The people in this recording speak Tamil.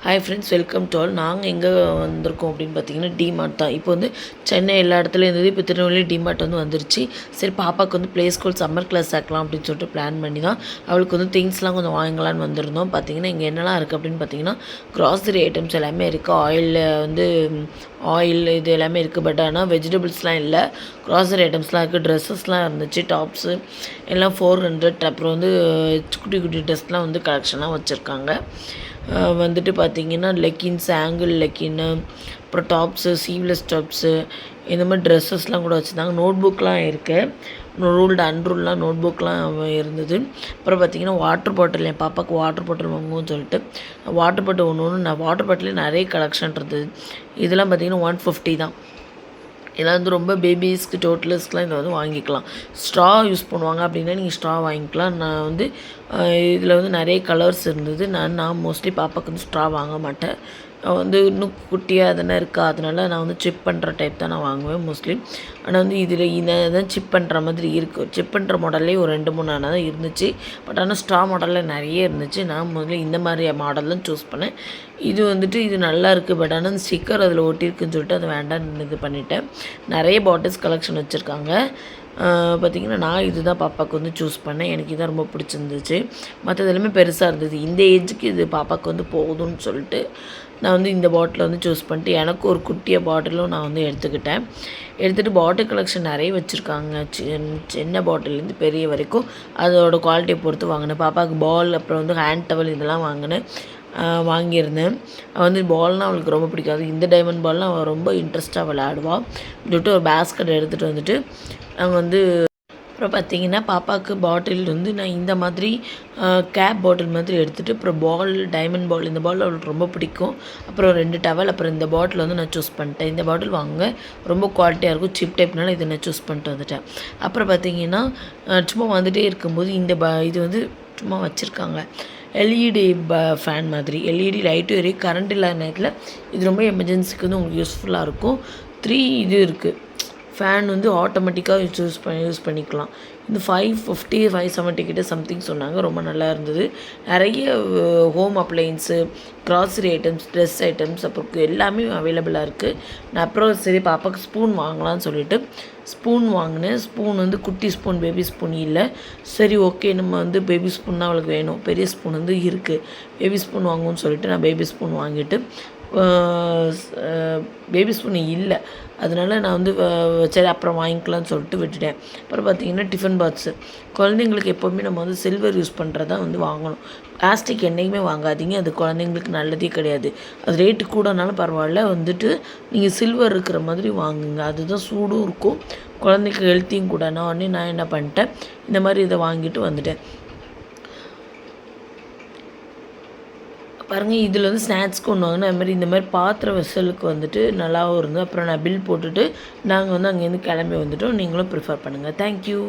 Hi friends, welcome to all. நாங்கள் எங்கே வந்திருக்கோம் அப்படின்னு பார்த்தீங்கன்னா டிமார்ட் தான். இப்போ வந்து சென்னை எல்லா இடத்துலையும் இருந்தது. இப்போ திருநெல்வேலி டிமார்ட் வந்து வந்துருச்சு. சரி, பாப்பாவுக்கு வந்து ப்ளே ஸ்கூல் சம்மர் கிளாஸ் சேர்க்கலாம் அப்படின்னு சொல்லிட்டு பிளான் பண்ணி தான் அவளுக்கு வந்து திங்ஸ்லாம் கொஞ்சம் வாங்கலான்னு வந்திருந்தோம். பார்த்தீங்கன்னா இங்கே என்னெல்லாம் இருக்குது அப்படின்னு பார்த்தீங்கன்னா க்ராசரி ஐட்டம்ஸ் எல்லாமே இருக்குது. ஆயில் இது எல்லாமே இருக்குது. பட் ஆனால் வெஜிடபிள்ஸ்லாம் இல்லை. க்ராசரி ஐட்டம்ஸ்லாம் இருக்குது. ட்ரெஸ்ஸஸ்லாம் இருந்துச்சு, டாப்ஸு எல்லாம் 400. அப்புறம் வந்து குட்டி குட்டி ட்ரெஸ்லாம் வந்து கலெக்ஷனாக வச்சுருக்காங்க. வந்துட்டு பார்த்திங்கன்னா லெக்கின்ஸ், ஆங்கிள் லெக்கின்னு, அப்புறம் டாப்ஸு, சீவ்லெஸ் டாப்ஸு, இந்த மாதிரி ட்ரெஸ்ஸஸ்லாம் கூட வச்சுருந்தாங்க. நோட் புக்லாம் இருக்குது, ரூல்டு அன்ரூல்லாம் நோட் புக்லாம் இருந்தது. அப்புறம் பார்த்திங்கன்னா வாட்டர் பாட்டில், என் பாப்பாவுக்கு வாட்டர் பாட்டில் வாங்குவோம்னு சொல்லிட்டு வாட்டர் பாட்டில் நான் வாட்டர் பாட்டிலே நிறைய கலெக்ஷன் இருந்தது. இதெல்லாம் பார்த்திங்கன்னா 150 தான். இதெல்லாம் வந்து ரொம்ப பேபிஸ்க்கு, டோட்லர்ஸ்க்குலாம் இதை வந்து வாங்கிக்கலாம். ஸ்ட்ரா யூஸ் பண்ணுவாங்க அப்படின்னா நீங்கள் ஸ்ட்ரா வாங்கிக்கலாம். நான் வந்து இதில் வந்து நிறைய கலர்ஸ் இருந்தது. நான் மோஸ்ட்லி பாப்பாவுக்கு வந்து ஸ்ட்ரா வாங்க மாட்டேன். வந்து இன்னும் குட்டியாக தானே இருக்கா, அதனால் நான் வந்து சிப் பண்ணுற டைப் தான் நான் வாங்குவேன் மோஸ்ட்லி. ஆனால் வந்து இதில் தான் சிப் பண்ணுற மாதிரி இருக்குது. சிப் பண்ணுற மாடல்லே ஒரு 2-3 தான் இருந்துச்சு. பட் ஆனால் ஸ்ட்ரா மாடலில் நிறைய இருந்துச்சு. நான் முதல்ல இந்த மாதிரி மாடல் தான் சூஸ் பண்ணேன். இது வந்துட்டு இது நல்லா இருக்குது. பட் ஆனால் ஸ்டிக்கர் அதில் ஒட்டியிருக்குன்னு சொல்லிட்டு அது வேண்டாம்னு இது பண்ணிவிட்டேன். நிறைய பாட்டில்ஸ் கலெக்ஷன் வச்சுருக்காங்க. பார்த்திங்கன்னா நான் இது தான் பாப்பாவுக்கு வந்து சூஸ் பண்ணேன். எனக்கு இதான் ரொம்ப பிடிச்சிருந்துச்சு. மற்றது எல்லாமே பெருசாக இருந்தது. இந்த ஏஜுக்கு இது பாப்பாவுக்கு வந்து போதும்னு சொல்லிட்டு நான் வந்து இந்த பாட்டிலை வந்து சூஸ் பண்ணிட்டு எனக்கு ஒரு குட்டியாக பாட்டிலும் நான் வந்து எடுத்துகிட்டு பாட்டில் கலெக்ஷன் நிறைய வச்சுருக்காங்க. சின்ன பாட்டிலேருந்து பெரிய வரைக்கும் அதோடய குவாலிட்டியை பொறுத்து வாங்கினேன். பாப்பாவுக்கு பால், அப்புறம் வந்து ஹேண்ட் டவல் இதெல்லாம் வாங்கியிருந்தேன். வந்து பால்னால் அவளுக்கு ரொம்ப பிடிக்காது. இந்த டைமண்ட் பால்னால் அவள் ரொம்ப இன்ட்ரெஸ்ட்டாக விளையாடுவாள். சொல்லிட்டு ஒரு பேஸ்கெட் எடுத்துகிட்டு வந்துட்டு நாங்கள் வந்து அப்புறம் பார்த்திங்கன்னா பாப்பாவுக்கு பாட்டில் வந்து நான் இந்த மாதிரி கேப் பாட்டில் மாதிரி எடுத்துகிட்டு, அப்புறம் பால், டைமண்ட் பால், இந்த பால் அவளுக்கு ரொம்ப பிடிக்கும். அப்புறம் 2 டவல், அப்புறம் இந்த பாட்டில் வந்து நான் சூஸ் பண்ணிட்டேன். இந்த பாட்டில் வாங்க ரொம்ப குவாலிட்டியாக இருக்கும், சீப் டைப்னால இதை நான் சூஸ் பண்ணிட்டு வந்துட்டேன். அப்புறம் பார்த்திங்கன்னா சும்மா வந்துகிட்டே இருக்கும்போது இது வந்து சும்மா வச்சுருக்காங்க எல்இடி ஃபேன் மாதிரி. எல்இடி லைட்டும் எரியும். கரண்ட் இல்லாத நேரத்தில் இது ரொம்ப எமர்ஜென்சிக்கு வந்து உங்களுக்கு யூஸ்ஃபுல்லாக இருக்கும். 3 இது இருக்குது. ஃபேன் வந்து ஆட்டோமேட்டிக்காக யூஸ் பண்ணிக்கலாம். இந்த 550 570 கிட்ட சம்திங் சொன்னாங்க. ரொம்ப நல்லா இருந்தது. நிறைய home appliance, grocery items, dress items, அப்புறம் எல்லாமே அவைலபிளாக இருக்குது. நான் அப்புறம் சரி பாப்பாவுக்கு ஸ்பூன் வாங்கலாம்னு சொல்லிட்டு ஸ்பூன் வாங்கினேன். ஸ்பூன் வந்து குட்டி ஸ்பூன், பேபி ஸ்பூன் இல்லை. சரி, ஓகே, நம்ம வந்து பேபி ஸ்பூன் தான் அவளுக்கு வேணும். பெரிய ஸ்பூன் வந்து இருக்குது. பேபி ஸ்பூன் வாங்குவோன்னு சொல்லிட்டு நான் பேபி ஸ்பூன் வாங்கிட்டு பேபி ஸ்பூன் இல்லை, அதனால நான் வந்து சரி அப்புறம் வாங்கிக்கலாம்னு சொல்லிட்டு விட்டுட்டேன். அப்புறம் பார்த்திங்கன்னா டிஃபன் பாக்ஸு, குழந்தைங்களுக்கு எப்போவுமே நம்ம வந்து சில்வர் யூஸ் பண்ணுறதா வந்து வாங்கணும். பிளாஸ்டிக் என்றைக்குமே வாங்காதீங்க, அது குழந்தைங்களுக்கு நல்லதே கிடையாது. அது ரேட்டு கூடனாலும் பரவாயில்ல, வந்துட்டு நீங்கள் சில்வர் இருக்கிற மாதிரி வாங்குங்க. அதுதான் சூடும் இருக்கும், குழந்தைக்கு ஹெல்த்தியும் கூட. நான் என்ன பண்ணிட்டேன், இந்த மாதிரி இதை வாங்கிட்டு வந்துட்டேன். பாருங்கள், இதில் வந்து ஸ்நாக்ஸ்க்கு ஒன்று வாங்கினா அது மாதிரி இந்த மாதிரி பாத்திர வெசலுக்கு வந்துட்டு நல்லாவும் இருந்தது. அப்புறம் நான் பில் போட்டுட்டு நாங்கள் வந்து அங்கேருந்து கிளம்பி வந்துட்டோம். நீங்களும் ப்ரிஃபர் பண்ணுங்கள். தேங்க்யூ.